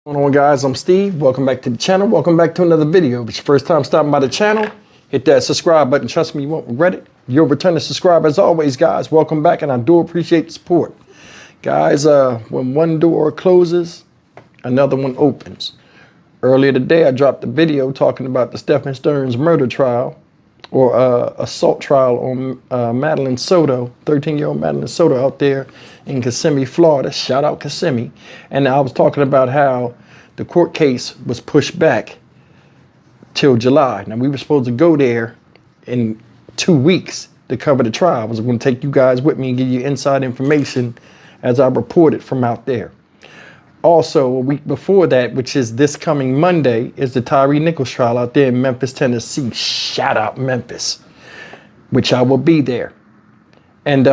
What's going on, guys? I'm Steve. Welcome back to the channel. Welcome back to another video. If it's your first time stopping by the channel, hit that subscribe button. Trust me, you won't regret it. You'll return to subscribe as always, guys. Welcome back, and I do appreciate the support. Guys, when one door closes, another one opens. Earlier today, I dropped a video talking about the Stephen Stearns murder trial, or assault trial on Madeline Soto, 13-year-old Madeline Soto out there in Kissimmee, Florida. Shout out Kissimmee. And I was talking about how the court case was pushed back till July. Now, we were supposed to go there in 2 weeks to cover the trial. I was going to take you guys with me and give you inside information as I reported from out there. Also, a week before that, which is this coming Monday, is the Tyre Nichols trial out there in Memphis, Tennessee. Shout out Memphis, which I will be there. And,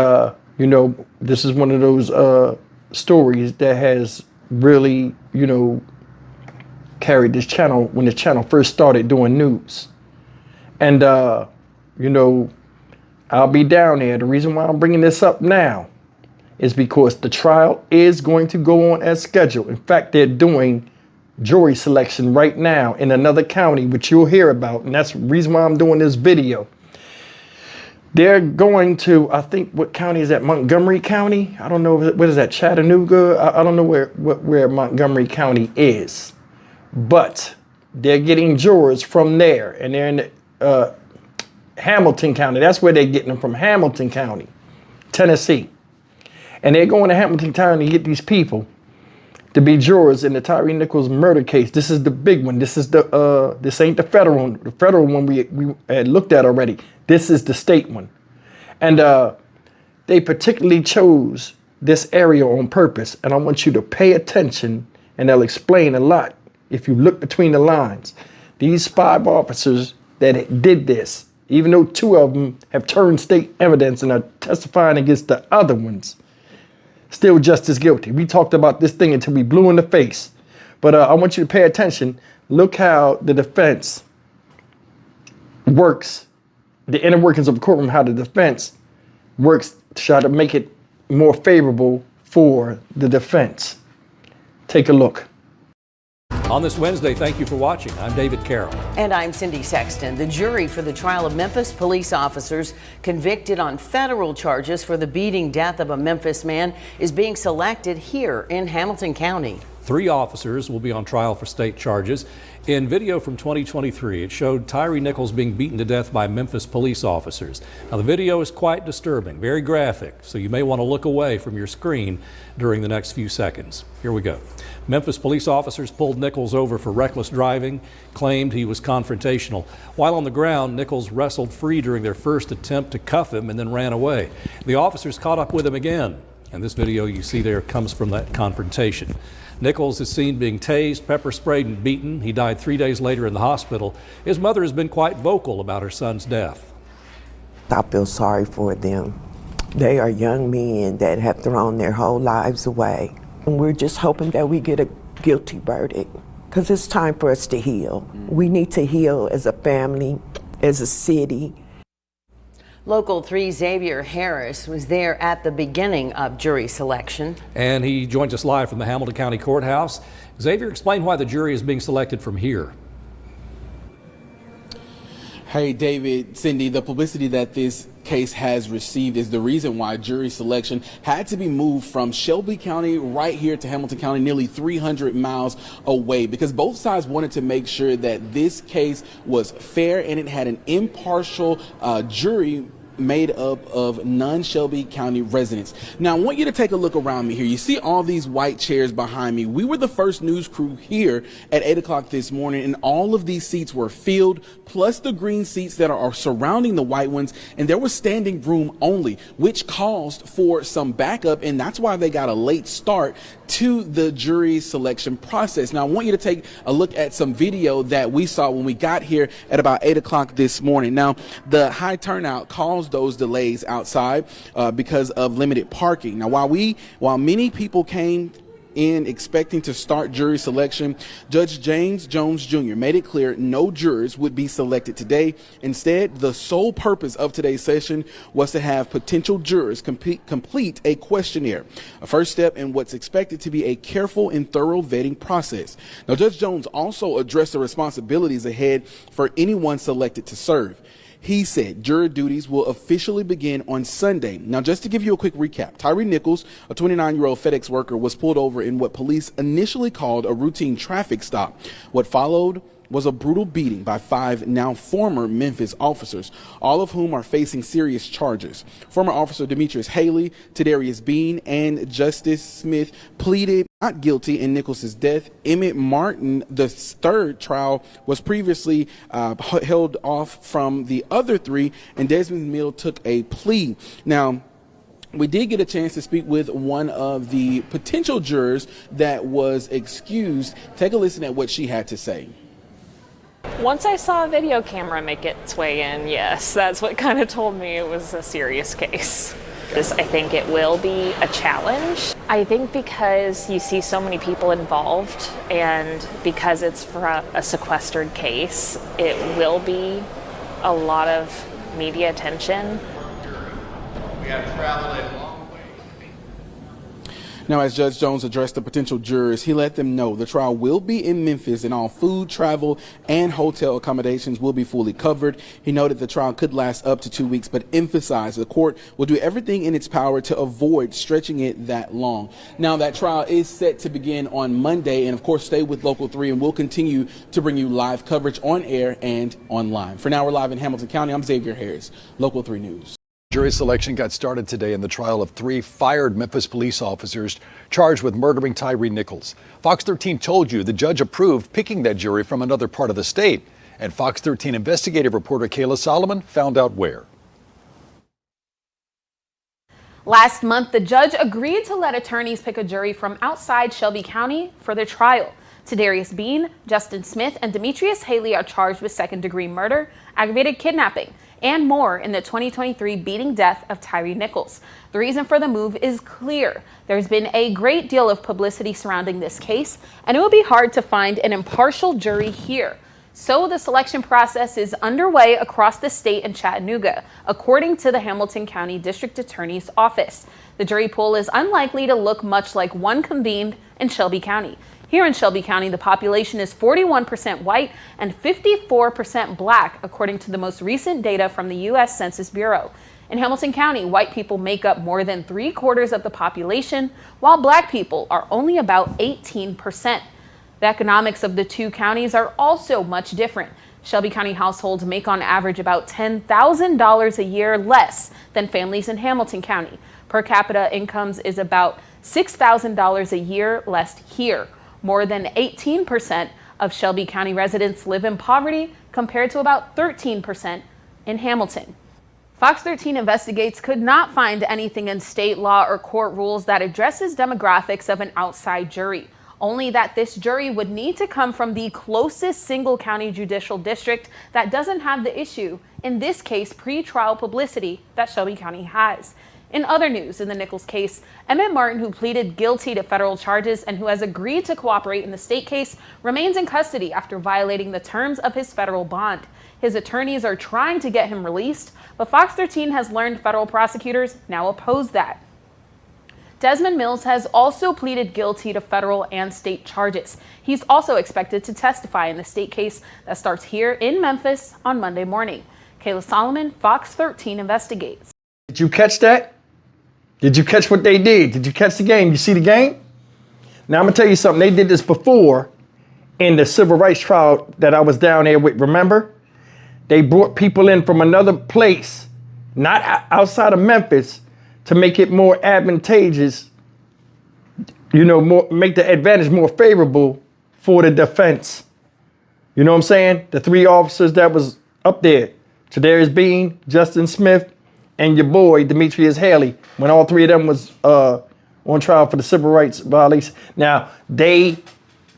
you know, this is one of those stories that has really, you know, carried this channel when the channel first started doing news. And, you know, I'll be down there. The reason why I'm bringing this up now is because the trial is going to go on as scheduled. In fact, they're doing jury selection right now in another county, which you'll hear about. And that's the reason why I'm doing this video. They're going to, I think, what county is that? Montgomery County? I don't know, what is that, Chattanooga? I don't know where Montgomery County is. But they're getting jurors from there. And they're in Hamilton County. That's where they're getting them from, Hamilton County, Tennessee. And they're going to Hamilton County to get these people to be jurors in the Tyre Nichols murder case. This is the big one. This is the this ain't the federal one. The federal one we had looked at already. This is the state one. And they particularly chose this area on purpose. And I want you to pay attention, and they'll explain a lot if you look between the lines. These 5 officers that did this, even though 2 of them have turned state evidence and are testifying against the other ones, still just as guilty. We talked about this thing until we blew in the face. But I want you to pay attention. Look how the defense works, the inner workings of the courtroom, how the defense works to try to make it more favorable for the defense. Take a look. On this Wednesday, thank you for watching. I'm David Carroll. And I'm Cindy Sexton. The jury for the trial of Memphis police officers convicted on federal charges for the beating death of a Memphis man is being selected here in Hamilton County. 3 officers will be on trial for state charges. In video from 2023, it showed Tyre Nichols being beaten to death by Memphis police officers. Now, the video is quite disturbing, very graphic, so you may want to look away from your screen during the next few seconds. Here we go. Memphis police officers pulled Nichols over for reckless driving, claimed he was confrontational. While on the ground, Nichols wrestled free during their first attempt to cuff him and then ran away. The officers caught up with him again, and this video you see there comes from that confrontation. Nichols is seen being tased, pepper sprayed, and beaten. He died 3 days later in the hospital. His mother has been quite vocal about her son's death. I feel sorry for them. They are young men that have thrown their whole lives away. And we're just hoping that we get a guilty verdict, because it's time for us to heal. We need to heal as a family, as a city. Local 3 Xavier Harris was there at the beginning of jury selection. And he joins us live from the Hamilton County Courthouse. Xavier, explain why the jury is being selected from here. Hey, David, Cindy, the publicity that this case has received is the reason why jury selection had to be moved from Shelby County right here to Hamilton County, nearly 300 miles away, because both sides wanted to make sure that this case was fair and it had an impartial jury made up of non-Shelby County residents. Now, I want you to take a look around me here. You see all these white chairs behind me. We were the first news crew here at 8 o'clock this morning, and all of these seats were filled, plus the green seats that are surrounding the white ones, and there was standing room only, which caused for some backup, and that's why they got a late start to the jury selection process. Now, I want you to take a look at some video that we saw when we got here at about 8 o'clock this morning. Now, the high turnout caused those delays outside because of limited parking. Now, while many people came in expecting to start jury selection, Judge James Jones Jr. made it clear no jurors would be selected today. Instead, the sole purpose of today's session was to have potential jurors complete a questionnaire, a first step in what's expected to be a careful and thorough vetting process. Now, Judge Jones also addressed the responsibilities ahead for anyone selected to serve. He said juror duties will officially begin on Sunday. Now, just to give you a quick recap, Tyre Nichols, a 29-year-old FedEx worker, was pulled over in what police initially called a routine traffic stop. What followed was a brutal beating by 5 now former Memphis officers, all of whom are facing serious charges. Former Officer Demetrius Haley, Tadarius Bean, and Justice Smith pleaded not guilty in Nichols' death. Emmett Martin, the third trial, was previously held off from the other 3, and Desmond Mill took a plea. Now, we did get a chance to speak with one of the potential jurors that was excused. Take a listen at what she had to say. Once I saw a video camera make its way in, yes, that's what kind of told me it was a serious case. I think it will be a challenge. I think because you see so many people involved and because it's for a sequestered case, it will be a lot of media attention. We have traveled a long way. Now, as Judge Jones addressed the potential jurors, he let them know the trial will be in Memphis and all food, travel, and hotel accommodations will be fully covered. He noted the trial could last up to 2 weeks, but emphasized the court will do everything in its power to avoid stretching it that long. Now, that trial is set to begin on Monday, and of course, stay with Local 3, and we'll continue to bring you live coverage on air and online. For now, we're live in Hamilton County. I'm Xavier Harris, Local 3 News. Jury selection got started today in the trial of 3 fired Memphis police officers charged with murdering Tyre Nichols. Fox 13 told you the judge approved picking that jury from another part of the state. And Fox 13 investigative reporter Kayla Solomon found out where. Last month, the judge agreed to let attorneys pick a jury from outside Shelby County for their trial. Tadarius Bean, Justin Smith, and Demetrius Haley are charged with second-degree murder, aggravated kidnapping, and more in the 2023 beating death of Tyre Nichols. The reason for the move is clear. There's been a great deal of publicity surrounding this case, and it will be hard to find an impartial jury here. So the selection process is underway across the state in Chattanooga, according to the Hamilton County District Attorney's Office. The jury pool is unlikely to look much like one convened in Shelby County. Here in Shelby County, the population is 41% white and 54% black, according to the most recent data from the U.S. Census Bureau. In Hamilton County, white people make up more than 3/4 of the population, while black people are only about 18%. The economics of the two counties are also much different. Shelby County households make on average about $10,000 a year less than families in Hamilton County. Per capita incomes is about $6,000 a year less here. More than 18% of Shelby County residents live in poverty, compared to about 13% in Hamilton. Fox 13 Investigates could not find anything in state law or court rules that addresses demographics of an outside jury, only that this jury would need to come from the closest single county judicial district that doesn't have the issue, in this case, pre-trial publicity that Shelby County has. In other news, in the Nichols case, Emmett Martin, who pleaded guilty to federal charges and who has agreed to cooperate in the state case, remains in custody after violating the terms of his federal bond. His attorneys are trying to get him released, but Fox 13 has learned federal prosecutors now oppose that. Desmond Mills has also pleaded guilty to federal and state charges. He's also expected to testify in the state case that starts here in Memphis on Monday morning. Kayla Solomon, Fox 13 Investigates. Did you catch that? Did you catch what they did? Did you catch the game? You see the game? Now I'm gonna tell you something. They did this before in the civil rights trial that I was down there with, remember? They brought people in from another place, not outside of Memphis, to make it more advantageous, make the advantage more favorable for the defense. You know what I'm saying? The 3 officers that was up there, Tadarius Bean, Justin Smith, and your boy, Demetrius Haley, when all 3 of them was on trial for the civil rights violation. Now, they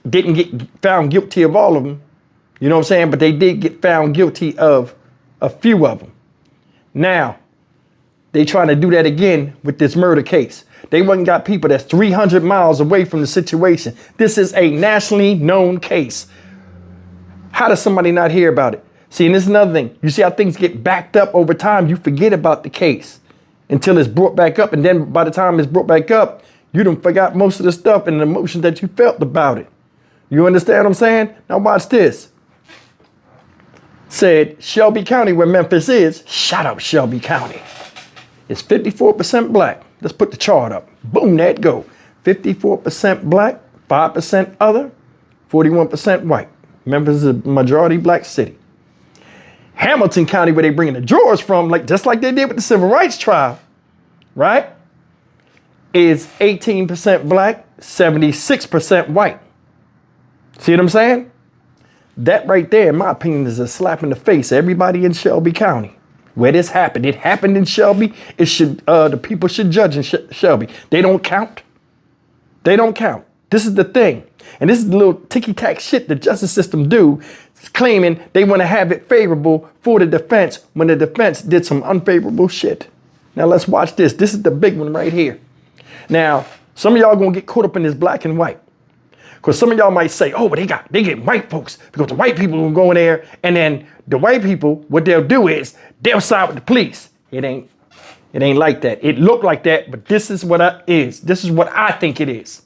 didn't get found guilty of all of them, you know what I'm saying? But they did get found guilty of a few of them. Now, they trying to do that again with this murder case. They wouldn't got people that's 300 miles away from the situation. This is a nationally known case. How does somebody not hear about it? See, and this is another thing. You see how things get backed up over time? You forget about the case until it's brought back up. And then by the time it's brought back up, you done forgot most of the stuff and the emotions that you felt about it. You understand what I'm saying? Now watch this. Said Shelby County, where Memphis is, shout out Shelby County. It's 54% black. Let's put the chart up. Boom, there it go. 54% black, 5% other, 41% white. Memphis is a majority black city. Hamilton County, where they bringing the jurors from, like just like they did with the civil rights trial, right? Is 18% black, 76% white. See what I'm saying? That right there, in my opinion, is a slap in the face of everybody in Shelby County. Where this happened. It happened in Shelby. It should the people should judge in Shelby. They don't count. They don't count. This is the thing. And this is the little ticky-tack shit the justice system do, claiming they want to have it favorable for the defense when the defense did some unfavorable shit. Now let's watch this. This is the big one right here. Now, some of y'all gonna get caught up in this black and white. Because some of y'all might say, oh, but they get white folks because the white people will go in there and then the white people, what they'll do is they'll side with the police. It ain't like that. It looked like that, but this is what it is. This is what I think it is.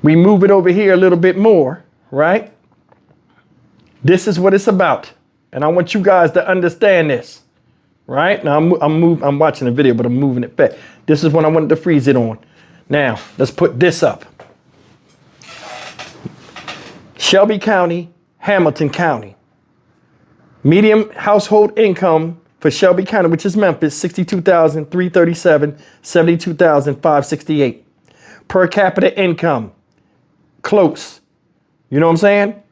We move it over here a little bit more, right? This is what it's about. And I want you guys to understand this, right? Now I'm watching the video, but I'm moving it back. This is what I wanted to freeze it on. Now, let's put this up. Shelby County, Hamilton County. Median household income for Shelby County, which is Memphis, $62,337, $72,568. Per capita income, close. You know what I'm saying?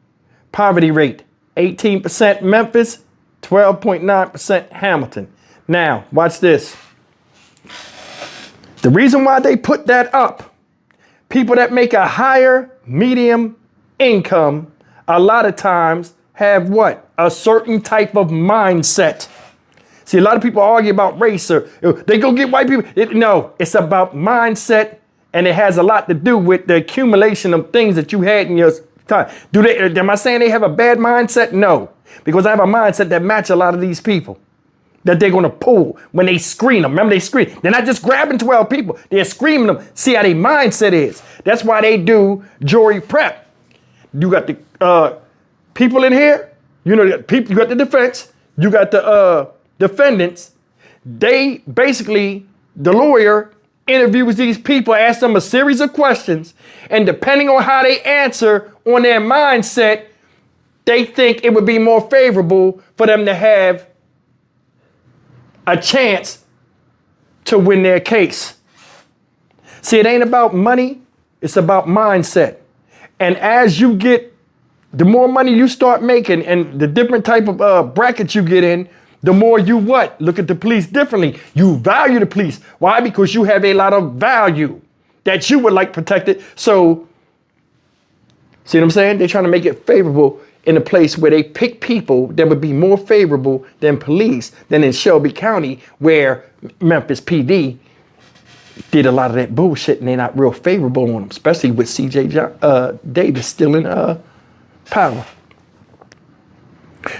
Poverty rate, 18% Memphis, 12.9% Hamilton. Now, watch this. The reason why they put that up, people that make a higher medium income, a lot of times have what? A certain type of mindset. See, a lot of people argue about race or they go get white people. No, it's about mindset, and it has a lot to do with the accumulation of things that you had in your time. Am I saying they have a bad mindset? No, because I have a mindset that match a lot of these people that they're going to pull when they screen them. Remember, they screen. They're not just grabbing 12 people. They're screaming them. See how their mindset is. That's why they do jury prep. You got the people in here. You know, you got the defense. You got the defendants. They basically, the lawyer interviews these people, asks them a series of questions, and depending on how they answer on their mindset, they think it would be more favorable for them to have a chance to win their case. See, it ain't about money, it's about mindset. And as you get, the more money you start making and the different type of brackets you get in, the more you what? Look at the police differently. You value the police. Why? Because you have a lot of value that you would like protected. So, see what I'm saying? They're trying to make it favorable in a place where they pick people that would be more favorable than police than in Shelby County, where Memphis PD did a lot of that bullshit and they're not real favorable on them, especially with CJ Davis still in power.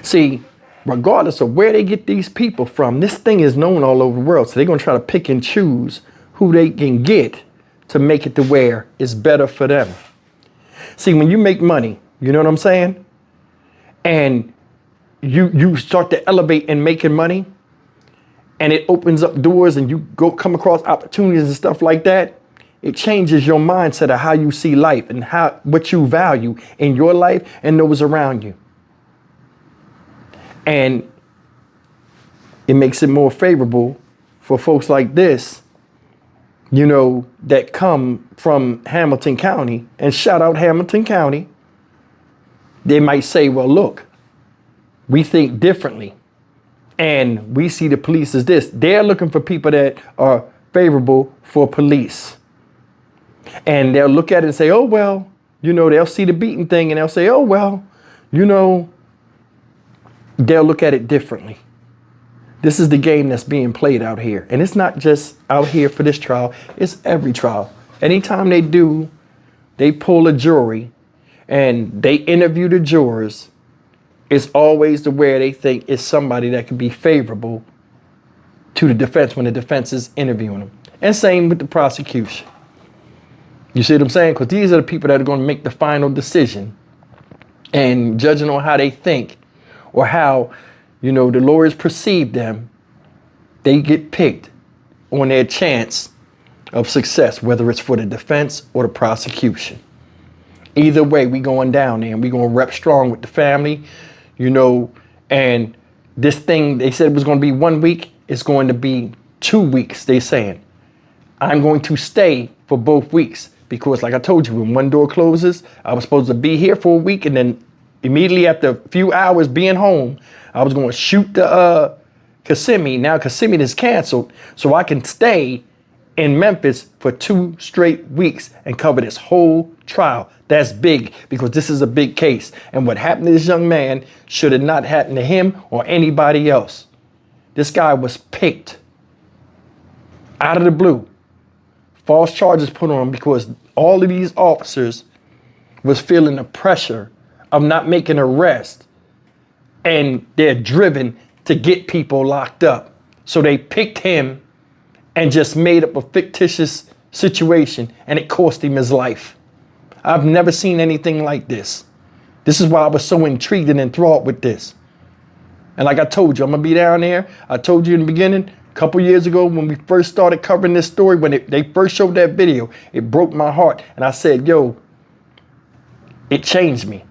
See, regardless of where they get these people from, this thing is known all over the world. So they're going to try to pick and choose who they can get to make it to where it's better for them. See, when you make money, you know what I'm saying? And you start to elevate in making money, and it opens up doors and you come across opportunities and stuff like that, it changes your mindset of how you see life and what you value in your life and those around you. And it makes it more favorable for folks like this, you know, that come from Hamilton County, and shout out Hamilton County. They might say, well, look, we think differently. And we see the police as this. They're looking for people that are favorable for police. And they'll look at it and say, oh, well, you know, they'll see the beating thing and they'll say, oh, well, you know, they'll look at it differently. This is the game that's being played out here. And it's not just out here for this trial, it's every trial. Anytime they pull a jury and they interview the jurors, it's always to where they think it's somebody that could be favorable to the defense when the defense is interviewing them. And same with the prosecution. You see what I'm saying? Because these are the people that are going to make the final decision. And judging on how they think or how, the lawyers perceive them, they get picked on their chance of success, whether it's for the defense or the prosecution. Either way, we going down there and we going to rep strong with the family, and this thing, they said it was going to be 1 week. It's going to be 2 weeks, they saying. I'm going to stay for both weeks because, like I told you, when one door closes, I was supposed to be here for a week, and then immediately after a few hours being home, I was going to shoot the Kissimmee. Now Kissimmee is canceled, so I can stay in Memphis for 2 straight weeks and cover this whole trial. That's big because this is a big case. And what happened to this young man should have not happened to him or anybody else. This guy was picked out of the blue. False charges put on him because all of these officers was feeling the pressure of not making an arrest, and they're driven to get people locked up. So they picked him and just made up a fictitious situation, and it cost him his life. I've never seen anything like this. This is why I was so intrigued and enthralled with this. And like I told you, I'm gonna be down there. I told you in the beginning, a couple years ago when we first started covering this story, when they first showed that video, it broke my heart. And I said, yo, it changed me.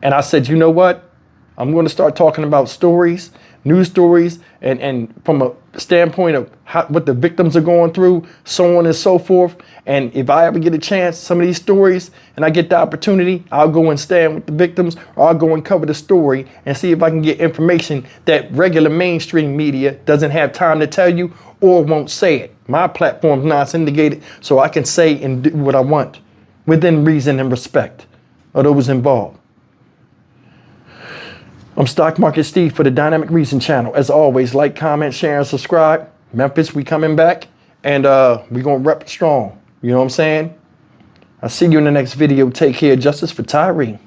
And I said, you know what? I'm going to start talking about stories, news stories, and from a standpoint of what the victims are going through, so on and so forth. And if I ever get a chance, some of these stories, and I get the opportunity, I'll go and stand with the victims, or I'll go and cover the story and see if I can get information that regular mainstream media doesn't have time to tell you or won't say it. My platform's not syndicated, so I can say and do what I want within reason and respect of those involved. I'm Stock Market Steve for the Dynamic Reason channel. As always, like, comment, share, and subscribe. Memphis, we coming back, and we gonna rep strong. You know what I'm saying? I'll see you in the next video. Take care. Justice for Tyre.